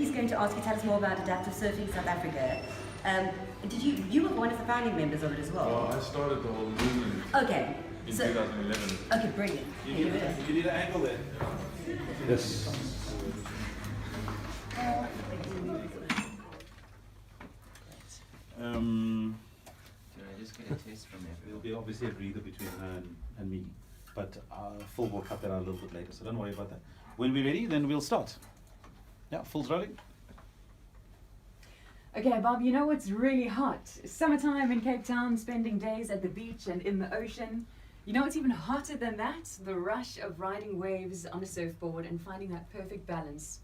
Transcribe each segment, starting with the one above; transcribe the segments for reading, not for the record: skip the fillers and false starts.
He's going to ask you, tell us more about adaptive surfing South Africa. You were one of the founding members of it as well? Well, I started the whole movement in 2011. Okay, brilliant. You need an angle there. Yes. I just get a taste from it. There'll be obviously a breather between her and me, but Phil will cut that out a little bit later, so don't worry about that. When we're ready, then we'll start. Yeah, Phil's rolling. Okay, Bob, you know what's really hot? Summertime in Cape Town, spending days at the beach and in the ocean. You know what's even hotter than that? The rush of riding waves on a surfboard and finding that perfect balance.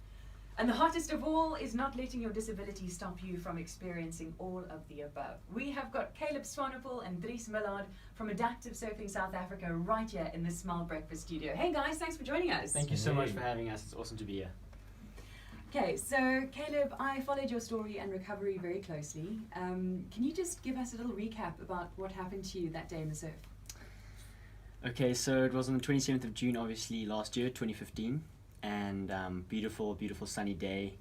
And the hottest of all is not letting your disability stop you from experiencing all of the above. We have got Caleb Swanepoel and Dries Millard from Adaptive Surfing South Africa right here in the Smile Breakfast Studio. Hey guys, thanks for joining us. Thank you so much for having us. It's awesome to be here. Okay, so Caleb, I followed your story and recovery very closely. Can you just give us a little recap about what happened to you that day in the surf? Okay, so it was on the 27th of June, obviously, last year, 2015. And beautiful sunny day.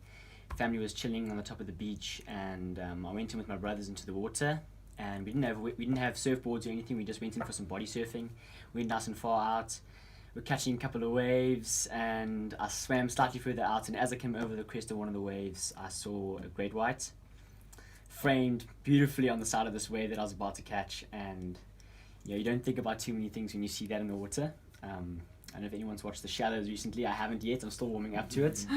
Family was chilling on the top of the beach, and I went in with my brothers into the water, and we didn't have surfboards or anything. We just went in for some body surfing. We went nice and far out. We're catching a couple of waves, and I swam slightly further out, and as I came over the crest of one of the waves, I saw a great white framed beautifully on the side of this wave that I was about to catch. And you don't think about too many things when you see that in the water. I don't know if anyone's watched The Shallows recently. I haven't yet. I'm still warming up to it.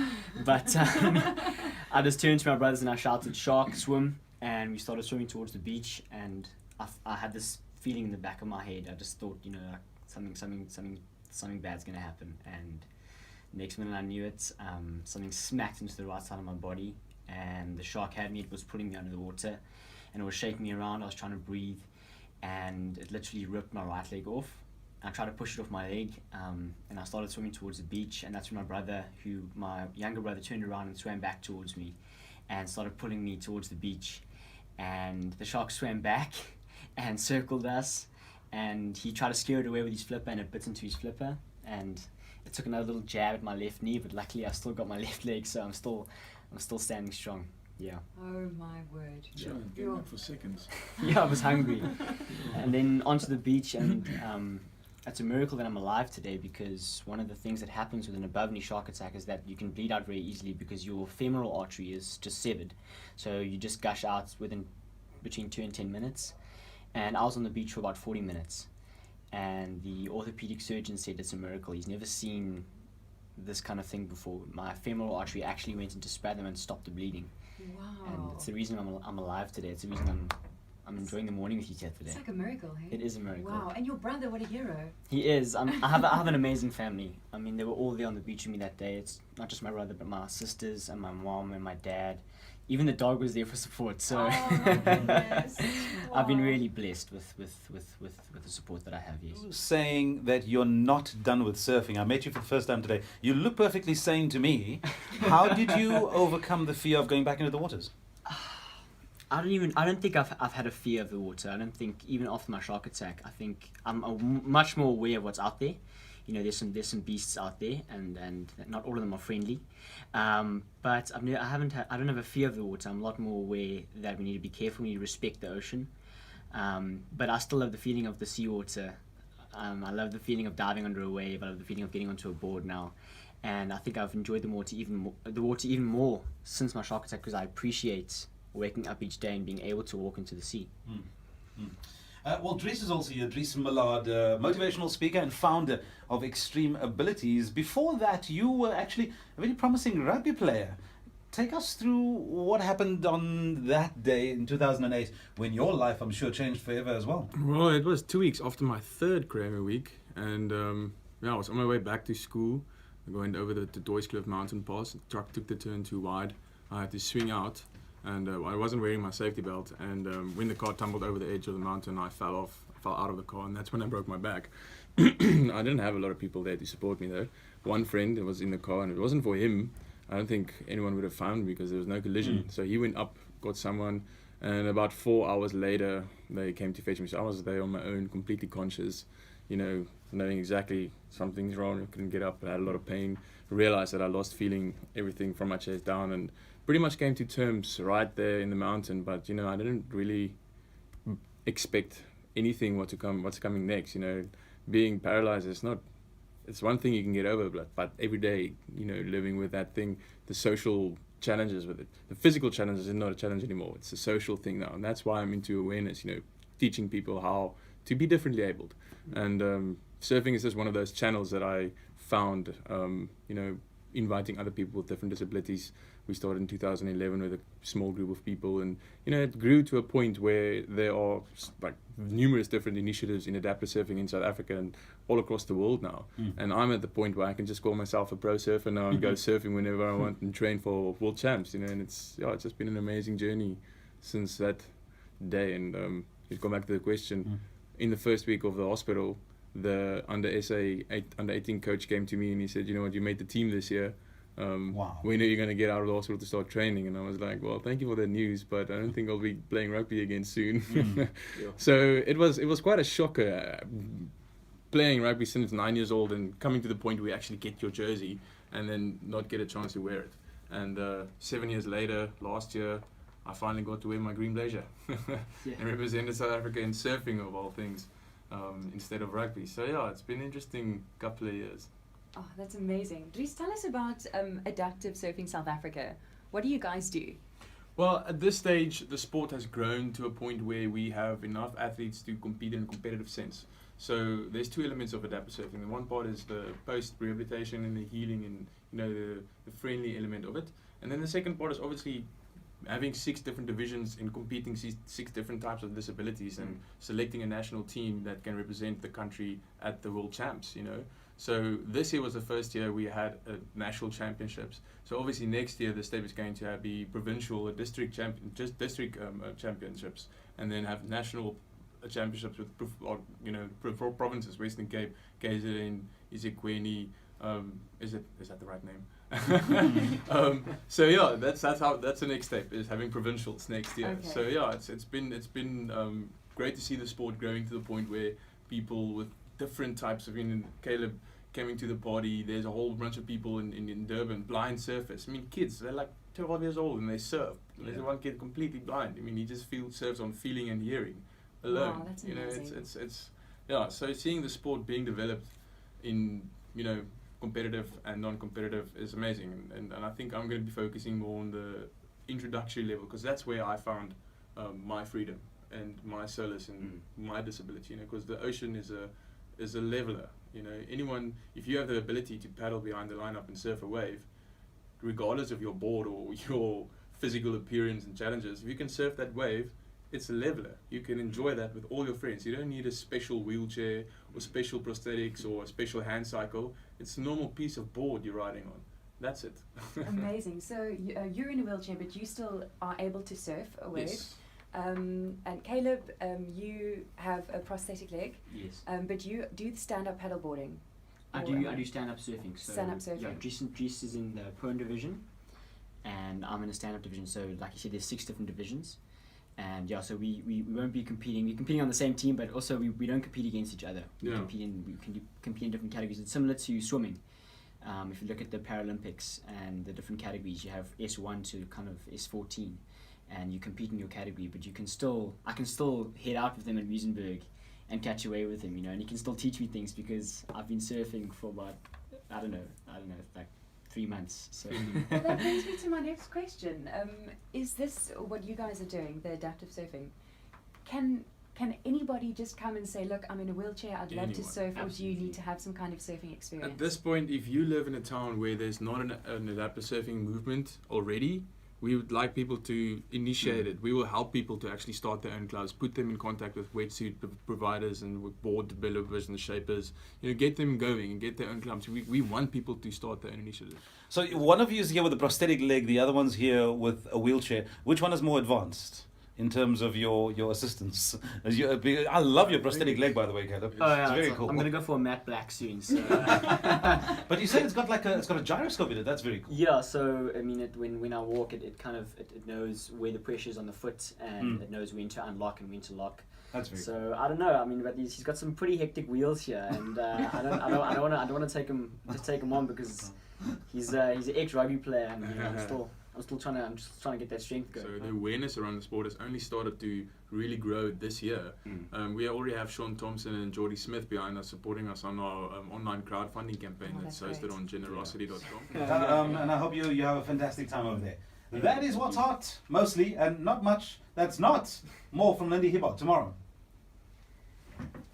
But I just turned to my brothers and I shouted, "Shark, swim!" And we started swimming towards the beach. And I had this feeling in the back of my head. I just thought, like something bad's gonna happen. And next minute I knew it. Something smacked into the right side of my body, and the shark had me. It was pulling me under the water, and it was shaking me around. I was trying to breathe, and it literally ripped my right leg off. I tried to push it off my leg, and I started swimming towards the beach, and that's when my younger brother, turned around and swam back towards me and started pulling me towards the beach. And the shark swam back and circled us, and he tried to scare it away with his flipper, and it bit into his flipper, and it took another little jab at my left knee, but luckily I've still got my left leg, so I'm still standing strong. Yeah. Oh my word. Yeah, doing that for seconds. Yeah, I was hungry. And then onto the beach, and it's a miracle that I'm alive today, because one of the things that happens with an above-knee shark attack is that you can bleed out very easily because your femoral artery is just severed. So you just gush out within between 2 and 10 minutes. And I was on the beach for about 40 minutes. And the orthopedic surgeon said it's a miracle. He's never seen this kind of thing before. My femoral artery actually went into spasm and stopped the bleeding. Wow. And it's the reason I'm alive today. It's the reason I'm enjoying the morning with you here today. It's like a miracle, hey? It is a miracle. Wow, and your brother, what a hero. He is. I have an amazing family. I mean, they were all there on the beach with me that day. It's not just my brother, but my sisters and my mom and my dad. Even the dog was there for support. So Oh my goodness. I've been Wow. really blessed with the support that I have. Yes. Saying that you're not done with surfing. I met you for the first time today. You look perfectly sane to me. How did you overcome the fear of going back into the waters? I don't think I've had a fear of the water. I don't think, even after my shark attack, I think I'm much more aware of what's out there. There's some beasts out there, and not all of them are friendly. But I don't have a fear of the water. I'm a lot more aware that we need to be careful. We need to respect the ocean. But I still love the feeling of the seawater. I love the feeling of diving under a wave. I love the feeling of getting onto a board now. And I think I've enjoyed the water even more since my shark attack, because I appreciate waking up each day and being able to walk into the sea. Well, Dries is also here. Dries Millard, motivational speaker and founder of Extreme Abilities. Before that, you were actually a very promising rugby player. Take us through what happened on that day in 2008, when your life, I'm sure, changed forever as well. Well, it was 2 weeks after my third Kramer week, and I was on my way back to school. I went over the Dries mountain pass. The truck took the turn too wide. I had to swing out, and I wasn't wearing my safety belt. And when the car tumbled over the edge of the mountain, I fell out of the car, and that's when I broke my back. I didn't have a lot of people there to support me though. One friend was in the car, and if it wasn't for him, I don't think anyone would have found me, because there was no collision. So he went up, got someone, and about 4 hours later, they came to fetch me. So I was there on my own, completely conscious. knowing exactly something's wrong. I couldn't get up. I had a lot of pain. Realized that I lost feeling everything from my chest down, and pretty much came to terms right there in the mountain. But I didn't really expect anything what's coming next. Being paralyzed is not. It's one thing you can get over, but every day, living with that thing, the social challenges with it, the physical challenges is not a challenge anymore. It's a social thing now, and that's why I'm into awareness. Teaching people how to be differently abled, and surfing is just one of those channels that I found. Inviting other people with different disabilities. We started in 2011 with a small group of people, and it grew to a point where there are like numerous different initiatives in adaptive surfing in South Africa and all across the world now. And I'm at the point where I can just call myself a pro surfer now and go surfing whenever I want and train for world champs. And it's just been an amazing journey since that day. And to go back to the question, in the first week of the hospital, the under 18 coach came to me and he said, "You made the team this year. Wow. We know you're going to get out of the hospital to start training." And I was like, "Well, thank you for the news, but I don't think I'll be playing rugby again soon." So it was quite a shocker, playing rugby since 9 years old and coming to the point where you actually get your jersey and then not get a chance to wear it. And 7 years later, last year, I finally got to wear my green blazer and represented South Africa in surfing of all things. Instead of rugby. So it's been an interesting couple of years. Oh, that's amazing. Dries, tell us about Adaptive Surfing South Africa. What do you guys do? Well, at this stage, the sport has grown to a point where we have enough athletes to compete in a competitive sense. So there's two elements of adaptive surfing. The one part is the post-rehabilitation and the healing and the friendly element of it. And then the second part is obviously having 6 different divisions and competing 6 different types of disabilities and selecting a national team that can represent the country at the world champs. So this year was the first year we had national championships. So obviously next year the state is going to be provincial or district championships, and then have national championships with provinces: Western Cape, KZN, eseQueni. Is that the right name? That's the next step, is having provincials next year. Okay. So it's been great to see the sport growing to the point where people with different types of, Caleb coming to the party. There's a whole bunch of people in Durban, blind surfers. Kids, they're like 12 years old and they surf. There's one kid completely blind. He just surfs on feeling and hearing alone. Wow, that's amazing. It's so seeing the sport being developed in competitive and non-competitive is amazing, and I think I'm going to be focusing more on the introductory level, because that's where I found my freedom and my solace in my disability. Because the ocean is a leveler. Anyone, if you have the ability to paddle behind the lineup and surf a wave, regardless of your board or your physical appearance and challenges, if you can surf that wave, it's a leveler. You can enjoy that with all your friends. You don't need a special wheelchair or special prosthetics or a special hand cycle. It's a normal piece of board you're riding on. That's it. Amazing. So you're in a wheelchair, but you still are able to surf a wave. Yes. And Caleb, you have a prosthetic leg. Yes. But you do stand-up paddleboarding. I do stand-up surfing. So Stand-up surfing. Yeah, Dries is in the prone division, and I'm in the stand-up division. So like you said, there's 6 different divisions. And so we won't be competing. We're competing on the same team, but also we don't compete against each other. We compete in different categories. It's similar to swimming. If you look at the Paralympics and the different categories, you have S1 to kind of S14, and you compete in your category. But I can still head out with him at Muizenberg and catch a wave with him, and he can still teach me things because I've been surfing for about I don't know, like 3 months. So Well, that brings me to my next question. Is this what you guys are doing, the adaptive surfing? Can anybody just come and say, look, I'm in a wheelchair, I'd love to Anyone, surf, or do you absolutely. need to have some kind of surfing experience? At this point, if you live in a town where there's not an adaptive surfing movement already, we would like people to initiate it. We will help people to actually start their own clubs, put them in contact with wetsuit providers and with board developers and shapers. Get them going and get their own clubs. We want people to start their own initiative. So one of you is here with a prosthetic leg, the other one's here with a wheelchair. Which one is more advanced? in terms of your assistance. I love your prosthetic leg, by the way, Caleb. It's very cool. I'm gonna go for a matte black soon. So. But you said it's got a gyroscope in it. That's very cool. Yeah, so I mean, when I walk, it kind of it knows where the pressure is on the foot, and it knows when to unlock and when to lock. That's very So I don't know. I mean, but he's got some pretty hectic wheels here, and I don't want to take him on because he's an ex-rugby player, and you know, I'm just trying to get that strength going. So the awareness around the sport has only started to really grow this year. We already have Sean Thompson and Geordie Smith behind us, supporting us on our online crowdfunding campaign that's hosted great. on generosity.com. And I hope you have a fantastic time over there. That is what's hot, mostly, and not much that's not. More from Lindy Hibbott tomorrow.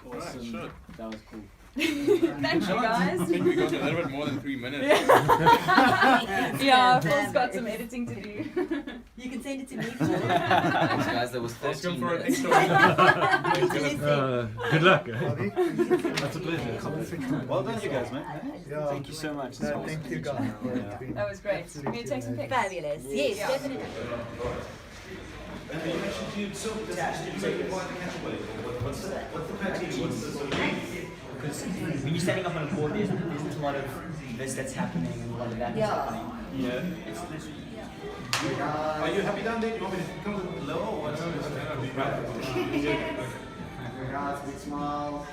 Awesome. Sure. That was cool. Thank you, guys. I think we got a little bit more than 3 minutes. Yeah, Phil's got some editing to do. You can send it to me. Thanks, guys. That was Let's go 13 for an minutes. extra. Good luck. That's a pleasure. Well done, you guys, man. Yeah. Thank you so much. Thank you, guys. That was great. Can you take some pictures? Fabulous. Yes, Yeah. definitely. And you mentioned you so you take one catch away. What's the criteria? What's the sort of Because when you're standing up on a board, there's a lot of this that's happening and a lot of that that's happening. You know, it's literally. Are you happy down there? You want me to come a little lower or what's Regards, big smile.